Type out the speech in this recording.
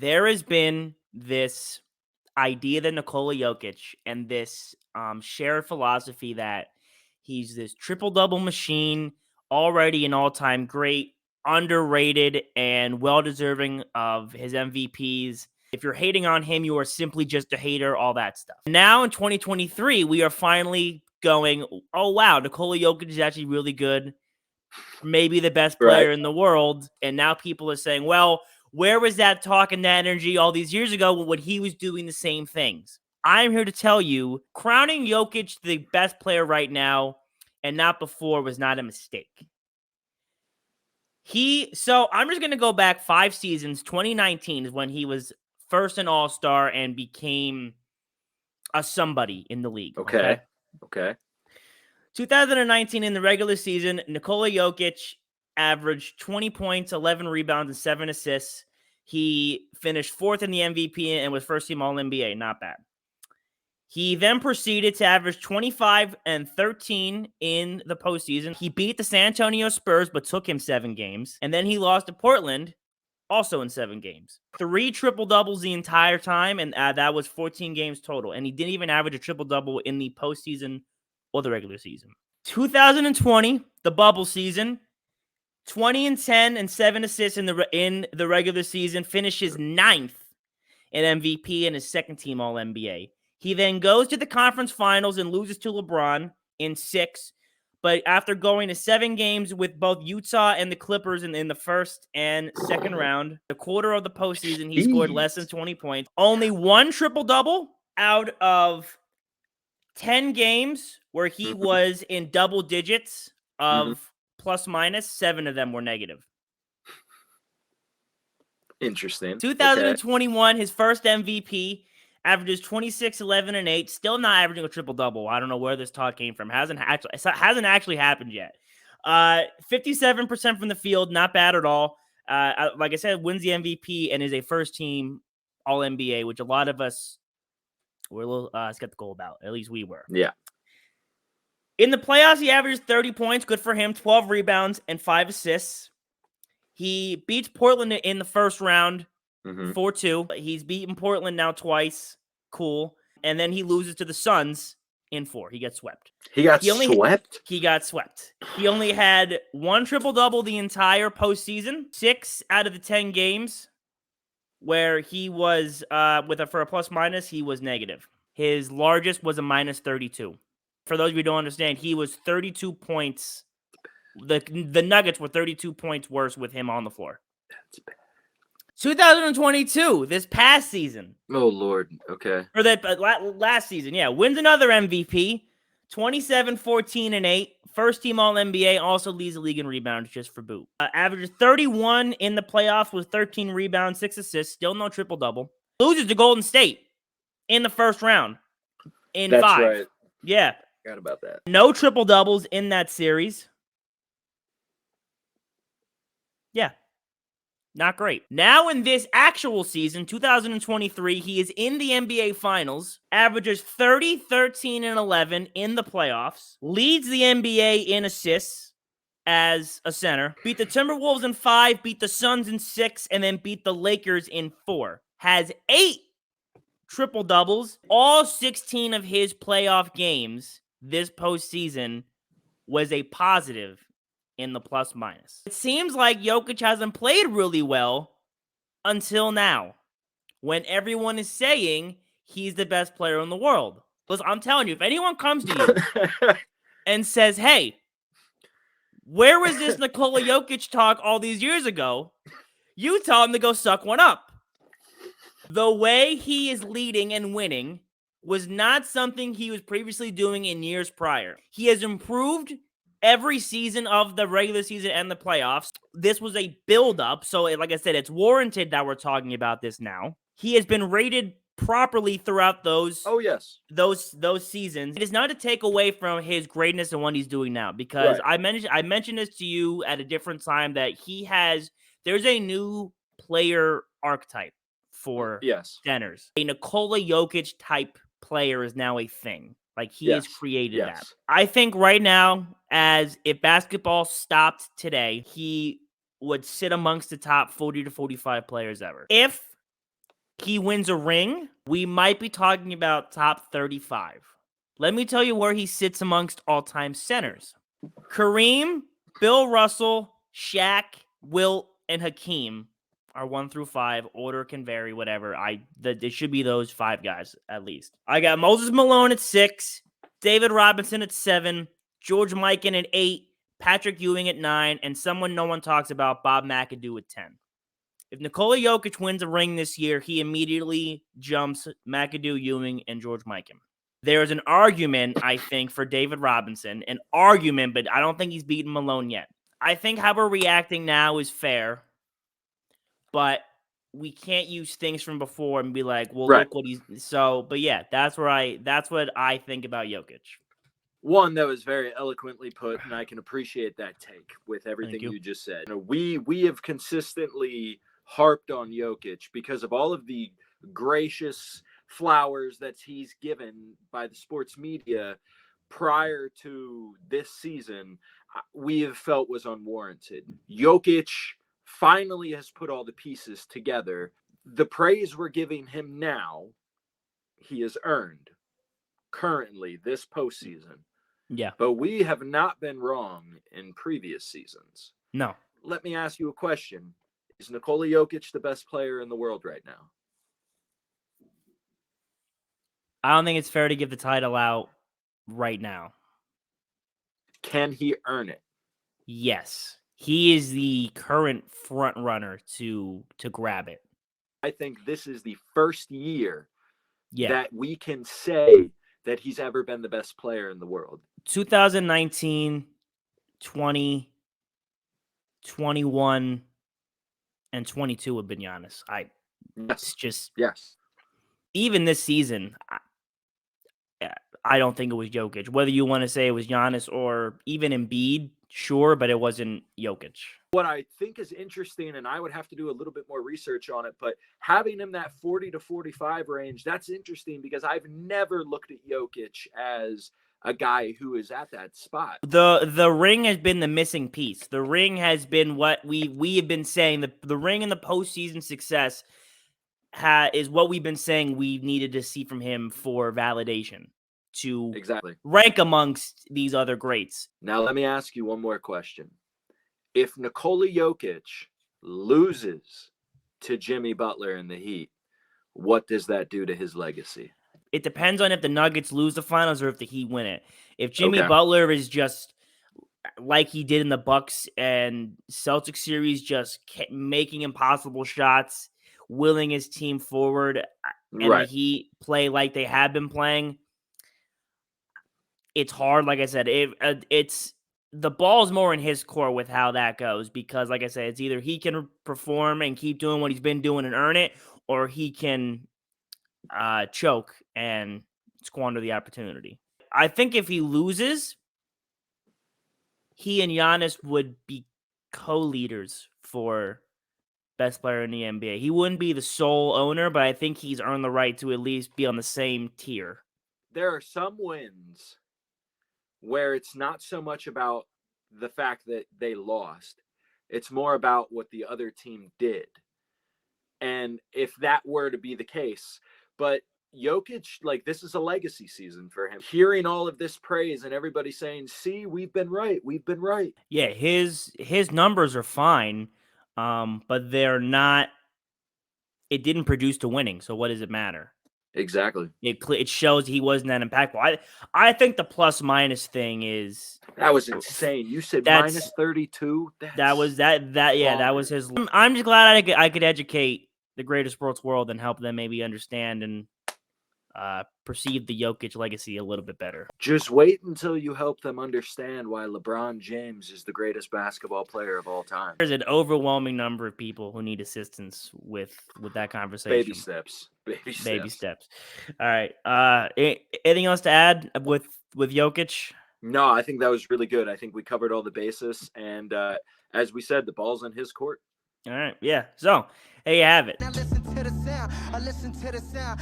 there has been this idea that Nikola Jokic and this shared philosophy that he's this triple-double machine, already an all-time great, underrated, and well-deserving of his MVPs. If you're hating on him, you are simply just a hater, all that stuff. Now in 2023, we are finally going, oh, wow, Nikola Jokic is actually really good, maybe the best player in the world. And now people are saying, well, where was that talk and that energy all these years ago when he was doing the same things? I'm here to tell you, crowning Jokic the best player right now and not before was not a mistake. So I'm just going to go back 5 seasons. 2019 is when he was first an all-star and became a somebody in the league. Okay. 2019 in the regular season, Nikola Jokic averaged 20 points, 11 rebounds, and 7 assists. He finished 4th in the MVP and was first-team All-NBA. Not bad. He then proceeded to average 25 and 13 in the postseason. He beat the San Antonio Spurs, but took him 7 games. And then he lost to Portland, also in 7 games. 3 triple-doubles the entire time, and that was 14 games total. And he didn't even average a triple-double in the postseason or the regular season. 2020, the bubble season, 20 and 10 and 7 assists in the regular season, finishes 9th in MVP and his second-team All-NBA. He then goes to the conference finals and loses to LeBron in 6. But after going to 7 games with both Utah and the Clippers in the first and second round, the quarter of the postseason, he scored less than 20 points. Only 1 triple-double out of 10 games where he was in double digits of plus minus. 7 of them were negative. Interesting. 2021, his first MVP. Averages 26, 11, and 8. Still not averaging a triple-double. I don't know where this talk came from. Hasn't actually happened yet. 57% from the field. Not bad at all. Like I said, wins the MVP and is a first-team All-NBA, which a lot of us were a little skeptical about. At least we were. Yeah. In the playoffs, he averages 30 points. Good for him. 12 rebounds and 5 assists. He beats Portland in the first round. 4-2. He's beaten Portland now twice. Cool. And then he loses to the Suns in 4. He gets swept. He got swept? He got swept. He only had 1 triple-double the entire postseason. 6 out of the 10 games where he was, for a plus-minus, he was negative. His largest was a minus 32. For those of you who don't understand, he was 32 points. The Nuggets were 32 points worse with him on the floor. That's bad. 2022, this past season. Oh, Lord. Okay. Or that last season, yeah. Wins another MVP. 27, 14, and 8. First team All-NBA. Also leads the league in rebounds just for boot. Averages 31 in the playoffs with 13 rebounds, 6 assists. Still no triple-double. Loses to Golden State in the first round in 5. That's right. Yeah. Forgot about that. No triple-doubles in that series. Yeah. Not great. Now in this actual season, 2023, he is in the NBA Finals, averages 30, 13, and 11 in the playoffs, leads the NBA in assists as a center, beat the Timberwolves in 5, beat the Suns in 6, and then beat the Lakers in 4. Has 8 triple-doubles. All 16 of his playoff games this postseason was a positive in the plus-minus. It seems like Jokic hasn't played really well until now, when everyone is saying he's the best player in the world. Listen, I'm telling you, if anyone comes to you and says, hey, where was this Nikola Jokic talk all these years ago? You tell him to go suck one up. The way he is leading and winning was not something he was previously doing in years prior. He has improved every season of the regular season and the playoffs. This was a build-up, so like I said, it's warranted that we're talking about this now. He has been rated properly throughout those those seasons. It is not to take away from his greatness and what he's doing now, because I mentioned this to you at a different time that there's a new player archetype for centers. A Nikola Jokic type player is now a thing. Like, he has created that. I think right now, as if basketball stopped today, he would sit amongst the top 40 to 45 players ever. If he wins a ring, we might be talking about top 35. Let me tell you where he sits amongst all-time centers. Kareem, Bill Russell, Shaq, Wilt, and Hakeem are 1 through 5. Order can vary, whatever. It should be those 5 guys at least. I got Moses Malone at 6, David Robinson at 7, George Mikan at 8, Patrick Ewing at 9, and someone no one talks about, Bob McAdoo at 10. If Nikola Jokic wins a ring this year, he immediately jumps McAdoo, Ewing, and George Mikan. There's an argument, I think, for David Robinson. An argument, but I don't think he's beaten Malone yet. I think how we're reacting now is fair, but we can't use things from before and be like, well, look what he's... So, but yeah, that's what I think about Jokic. One that was very eloquently put, and I can appreciate that take with everything you just said. You know, we have consistently harped on Jokic because of all of the gracious flowers that he's given by the sports media prior to this season, we have felt was unwarranted. Jokic finally has put all the pieces together. The praise we're giving him now, he has earned currently this postseason. Yeah. But we have not been wrong in previous seasons. No. Let me ask you a question. Is Nikola Jokic the best player in the world right now? I don't think it's fair to give the title out right now. Can he earn it? Yes. He is the current front runner to grab it. I think this is the first year Yeah. that we can say that he's ever been the best player in the world. 2019, 20, 21, and 22 have been Giannis. It's just even this season, I don't think it was Jokic. Whether you want to say it was Giannis or even Embiid, sure, but it wasn't Jokic. What I think is interesting, and I would have to do a little bit more research on it, but having him that 40 to 45 range, that's interesting because I've never looked at Jokic as a guy who is at that spot. The ring has been the missing piece. The ring has been what we have been saying. The ring and the postseason success is what we've been saying we needed to see from him for validation to rank amongst these other greats. Now, let me ask you one more question. If Nikola Jokic loses to Jimmy Butler in the Heat, what does that do to his legacy? It depends on if the Nuggets lose the finals or if the Heat win it. If Jimmy Butler is just like he did in the Bucks and Celtics series, just making impossible shots, willing his team forward, and the Heat play like they have been playing, it's hard. Like I said, it's the ball's more in his court with how that goes because, like I said, it's either he can perform and keep doing what he's been doing and earn it, or he can choke and squander the opportunity. I think if he loses, he and Giannis would be co-leaders for best player in the NBA. He wouldn't be the sole owner, but I think he's earned the right to at least be on the same tier. There are some wins where it's not so much about the fact that they lost. It's more about what the other team did. And if that were to be the case, but Jokic, like, this is a legacy season for him. Hearing all of this praise and everybody saying, see, we've been right. We've been right. Yeah, his numbers are fine, but they're not, it didn't produce to winning. So what does it matter? Exactly. It shows he wasn't that impactful. I think the plus minus thing is that was insane. You said minus 32. That was his. I'm just glad I could educate the greater sports world and help them maybe understand and perceive the Jokic legacy a little bit better. Just wait until you help them understand why LeBron James is the greatest basketball player of all time. There's an overwhelming number of people who need assistance with that conversation. Baby steps. Baby steps. All right. Anything else to add with Jokic? No, I think that was really good. I think we covered all the bases, and as we said, the ball's on his court. All right. Yeah. So, there you have it. Now listen to the sound. I listen to the sound.